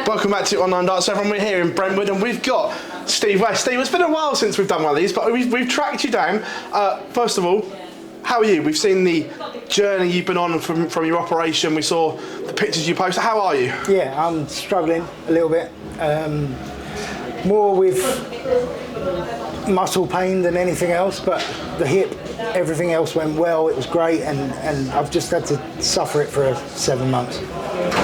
Welcome back to Online Darts, everyone. We're here in Brentwood and we've got Steve West. Steve, it's been a while since we've done one of these, but we've tracked you down. First of all, how are you? We've seen the journey you've been on from your operation. We saw the pictures you posted. How are you? Yeah, I'm struggling a little bit. More with muscle pain than anything else, but the hip, everything else went well. It was great, and I've just had to suffer it for 7 months.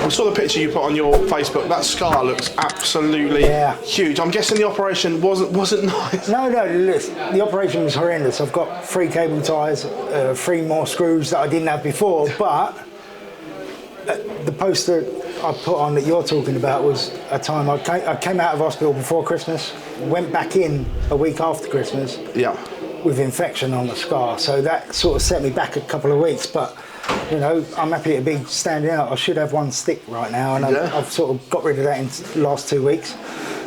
We saw the picture you put on your Facebook. That scar looks absolutely huge. I'm guessing the operation wasn't nice. No, listen, the operation was horrendous. I've got 3 cable ties, 3 more screws that I didn't have before, but the poster I put on that you're talking about was a time I came out of hospital before Christmas, went back in a week after Christmas with infection on the scar. So that sort of set me back a couple of weeks, but you know, I'm happy to be standing out. I should have 1 stick right now, and I've sort of got rid of that in the last 2 weeks.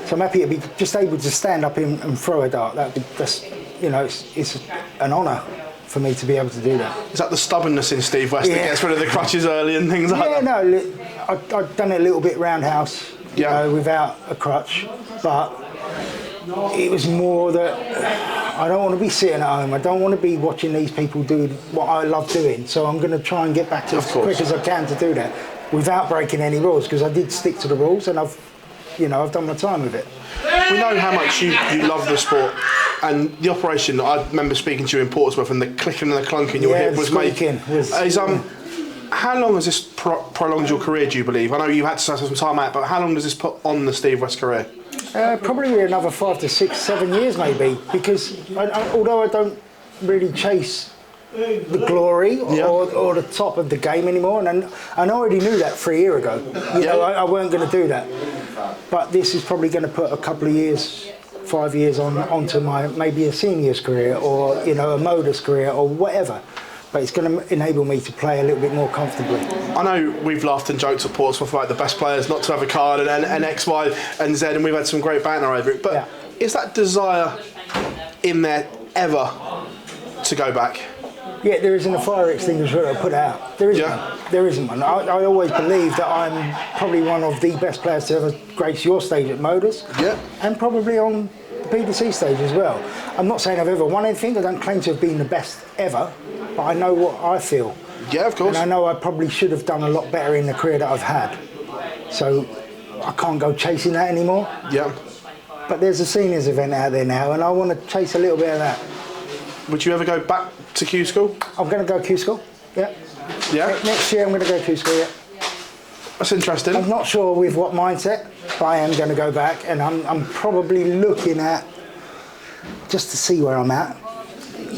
So I'm happy to be just able to stand up and throw a dart. That's, you know, it's an honour for me to be able to do that. Is that the stubbornness in Steve West that gets rid of the crutches early and things like that? Yeah, no, I've done it a little bit roundhouse, you know, without a crutch, but it was more that I don't want to be sitting at home. I don't want to be watching these people do what I love doing. So I'm going to try and get back to as quick as I can to do that without breaking any rules, because I did stick to the rules and I've done my time with it. We know how much you love the sport, and the operation, I remember speaking to you in Portsmouth and the clicking and the clunking your hip was making. How long has this prolonged your career, do you believe? I know you had to have some time out, but how long does this put on the Steve West career? Probably another 5 to 6, 7 years maybe, because although I don't really chase the glory or the top of the game anymore, and I already knew that 3 years ago. You know, I weren't going to do that. But this is probably going to put a couple of years, 5 years onto my maybe a seniors career, or you know, a modus career or whatever. But it's going to enable me to play a little bit more comfortably. I know we've laughed and joked at Portsmouth about the best players not to have a card and X, Y and Z, and we've had some great banter over it. But is that desire in there ever to go back? Yeah, there isn't a fire extinguisher to put out. There isn't one. There isn't one. I always believe that I'm probably one of the best players to ever grace your stage at Modus. Yeah. And probably on the PDC stage as well. I'm not saying I've ever won anything. I don't claim to have been the best ever. But I know what I feel. Yeah, of course. And I know I probably should have done a lot better in the career that I've had. So I can't go chasing that anymore. Yeah. But there's a seniors event out there now, and I want to chase a little bit of that. Would you ever go back to Q school? I'm going to go Q school, yeah. Yeah? Next year I'm going to go Q school, yeah. That's interesting. I'm not sure with what mindset, but I am going to go back, and I'm probably looking at, just to see where I'm at,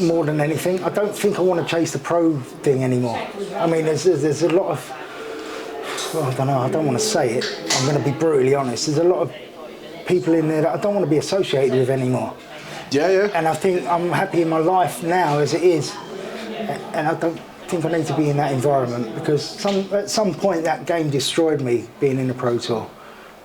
more than anything. I don't think I want to chase the pro thing anymore. I mean, there's a lot of, well, I don't know, I don't want to say it. I'm going to be brutally honest. There's a lot of people in there that I don't want to be associated with anymore. Yeah, yeah. And I think I'm happy in my life now as it is. And I don't think I need to be in that environment, because at some point that game destroyed me, being in the Pro Tour,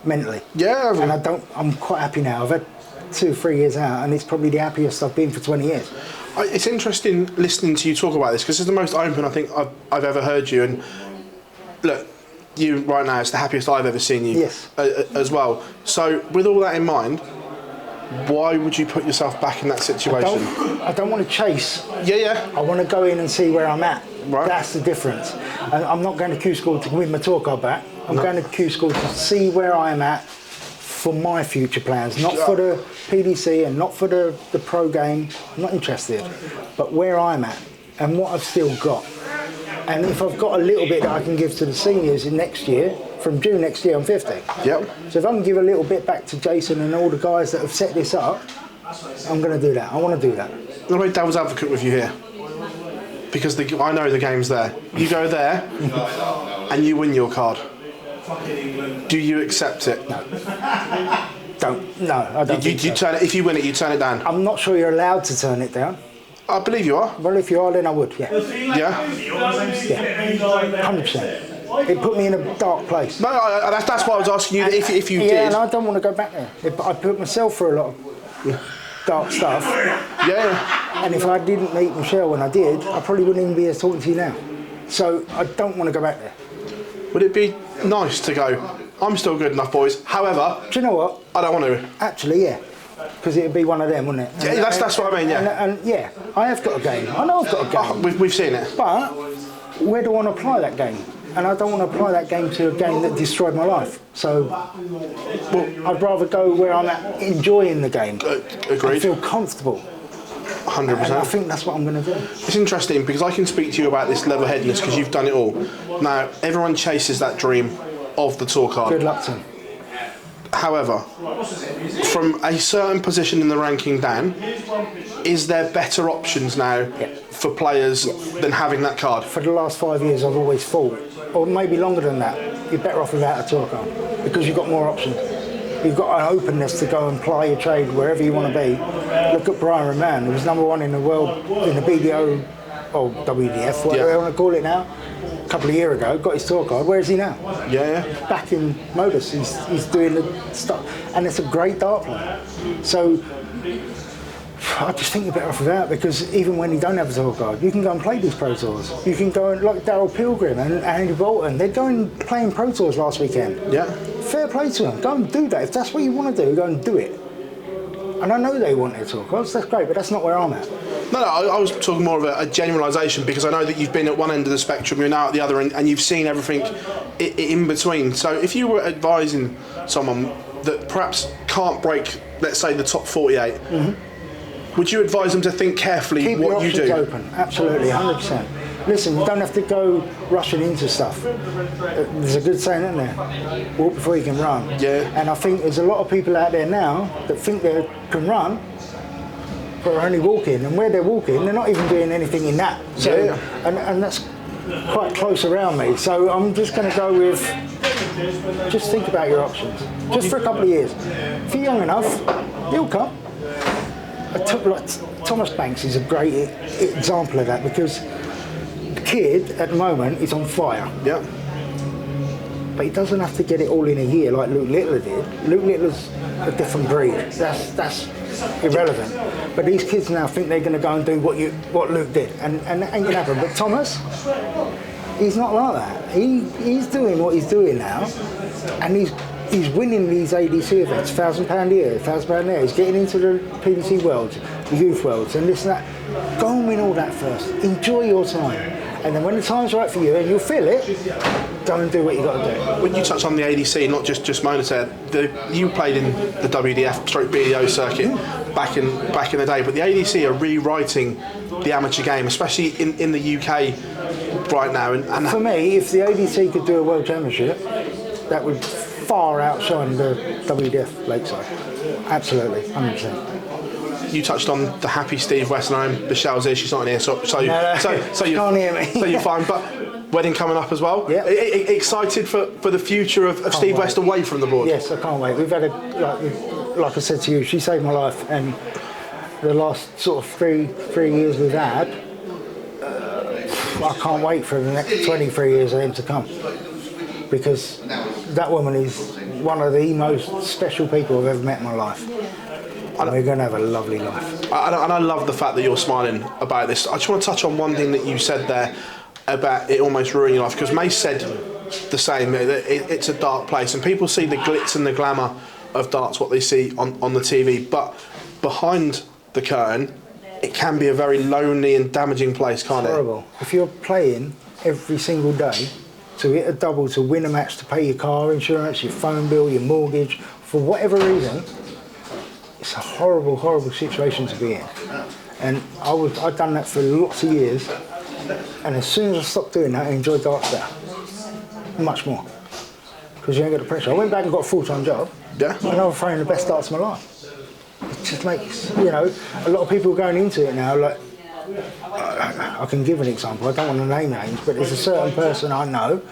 mentally. Yeah. And I'm quite happy now. I've had 2 or 3 years out, and it's probably the happiest I've been for 20 years. It's interesting listening to you talk about this, because this is the most open I think I've ever heard you. And look, you right now, it's the happiest I've ever seen you as well. So with all that in mind, why would you put yourself back in that situation? I don't want to chase. Yeah. I want to go in and see where I'm at. Right. That's the difference. And I'm not going to Q school to win my tour card back. I'm going to Q school to see where I'm at for my future plans, not for the PDC and not for the pro game. I'm not interested, but where I'm at and what I've still got. And if I've got a little bit that I can give to the seniors in next year, from June next year I'm 50. Yep. So if I can give a little bit back to Jason and all the guys that have set this up, I'm going to do that. I want to do that. I'm going to be devil's advocate with you here, because I know the game's there. You go there and you win your card. Do you accept it? No. I don't. You turn it, if you win it, you turn it down. I'm not sure you're allowed to turn it down. I believe you are. Well, if you are, then I would, yeah. Yeah? Yeah, 100%. It put me in a dark place. No, that's why I was asking you if you did. Yeah, and I don't want to go back there. I put myself through a lot of dark stuff. Yeah. And if I didn't meet Michelle when I did, I probably wouldn't even be here talking to you now. So I don't want to go back there. Would it be nice to go I'm still good enough, boys. However, do you know what? I don't want to. Actually, yeah. Because it'd be one of them, wouldn't it? Yeah, that's what I mean, yeah. And yeah, I have got a game. I know I've got a game. We've seen it. But where do I want to apply that game? And I don't want to apply that game to a game that destroyed my life. So I'd rather go where I'm at enjoying the game. Agreed. And feel comfortable. 100%. And I think that's what I'm going to do. It's interesting because I can speak to you about this level-headedness because you've done it all. Now, everyone chases that dream of the tour card. Good luck to them. However, from a certain position in the ranking down, is there better options now for players than having that card? For the last 5 years, I've always thought, or maybe longer than that, you're better off without a tour card because you've got more options. You've got an openness to go and ply your trade wherever you want to be. Look at Brian Roman, who was #1 in the world in the BDO or WDF, whatever you want to call it now. A couple of years ago, got his tour card. Where is he now? Yeah. Back in Modus, he's doing the stuff, and it's a great dart player. So I just think you're better off without, because even when you don't have a tour card, you can go and play these pro tours. You can go and, like Darryl Pilgrim and Andy Bolton, they're going playing pro tours last weekend. Yeah. Fair play to them. Go and do that. If that's what you want to do, go and do it. And I know they want their tour cards. That's great, but that's not where I'm at. No, I was talking more of a generalisation because I know that you've been at one end of the spectrum, you're now at the other end, and you've seen everything in between. So if you were advising someone that perhaps can't break, let's say, the top 48, would you advise them to think carefully Keep what your you do? options open, absolutely, 100%. Listen, you don't have to go rushing into stuff. There's a good saying, isn't there? Walk before you can run. Yeah. And I think there's a lot of people out there now that think they can run, but are only walking. And where they're walking, they're not even doing anything in that. So, and that's quite close around me. So I'm just going to go with, just think about your options. Just for a couple of years. If you're young enough, you'll come. Thomas Banks is a great example of that, because the kid at the moment is on fire. Yeah. But he doesn't have to get it all in a year like Luke Littler did. Luke Littler's a different breed. That's irrelevant. But these kids now think they're going to go and do what Luke did, and that ain't going to happen. But Thomas, he's not like that. He's doing what he's doing now, and he's winning these ADC events, £1,000 here, £1,000 there. He's getting into the PDC worlds, the youth worlds, and this and that. Go and win all that first. Enjoy your time. And then when the time's right for you and you'll feel it, go and do what you got to do. When you touch on the ADC, not just Monitor, you played in the WDF/BDO circuit back in the day, but the ADC are rewriting the amateur game, especially in the UK right now. And for me, if the ADC could do a world championship, that would far outshine the WDF Lakeside. Absolutely, 100%. You touched on the happy Steve West, and Michelle's here. She's not in here, so you can't hear me. So you're fine. But wedding coming up as well. Yeah. Excited for the future of Steve West away from the board. Yes, I can't wait. We've had like I said to you, she saved my life, and the last sort of three years we've had, I can't wait for the next 23 years of them to come, because that woman is one of the most special people I've ever met in my life. And we're going to have a lovely life. And I love the fact that you're smiling about this. I just want to touch on one thing that you said there about it almost ruining your life, because May said the same. It's a dark place, and people see the glitz and the glamour of darts, what they see on the TV, but behind the curtain, it can be a very lonely and damaging place, can't it? Horrible. If you're playing every single day to hit a double, to win a match, to pay your car insurance, your phone bill, your mortgage, for whatever reason, it's a horrible, horrible situation to be in. And I'd done that for lots of years, and as soon as I stopped doing that, I enjoyed darts better. Much more. Because you ain't got the pressure. I went back and got a full-time job, Yeah. and I was throwing the best darts of my life. It just makes, a lot of people going into it now, like, I can give an example, I don't want to name names, but there's a certain person I know,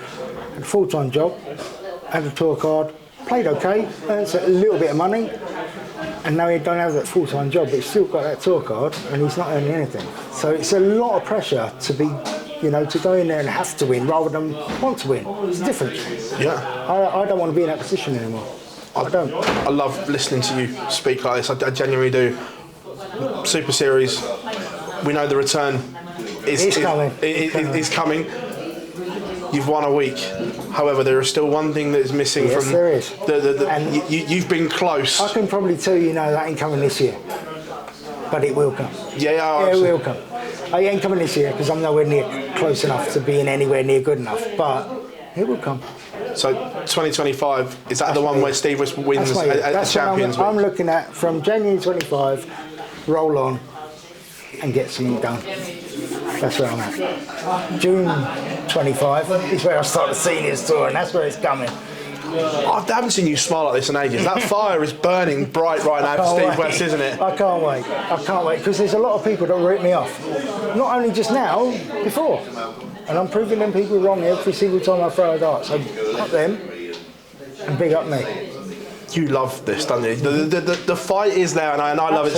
had a full-time job, had a tour card, played okay, earned a little bit of money, and now he don't have that full-time job, but he's still got that tour card, and he's not earning anything. So it's a lot of pressure to be, to go in there and have to win rather than want to win. It's different. Yeah. I don't want to be in that position anymore. I don't. I love listening to you speak like this. I genuinely do. Super Series, we know the return is coming. You've won a week. However, there is still one thing that is missing Yes, from. there is. You've been close. I can probably tell you now that ain't coming this year, but it will come. Yeah, it will come. I ain't coming this year because I'm nowhere near close enough to being anywhere near good enough, but it will come. So 2025, is that the one where Steve wins a Champions League? I'm looking at from January 25, roll on and get something done. That's where I'm at. June 25 is where I start the seniors tour, and that's where it's coming. I haven't seen you smile like this in ages. That fire is burning bright right now for Steve West, isn't it? I can't wait. I can't wait because there's a lot of people that rip me off. Not only just now, before. And I'm proving them people wrong every single time I throw a dart. So up them and big up me. You love this, don't you? The fight is there, and I love it,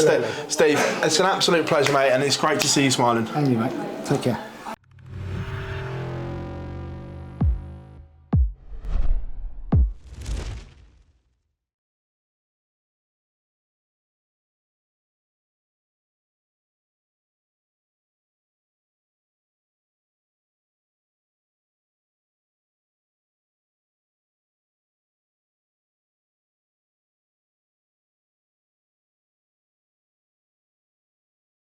Steve. It's an absolute pleasure, mate, and it's great to see you smiling. Thank you, mate. Take care.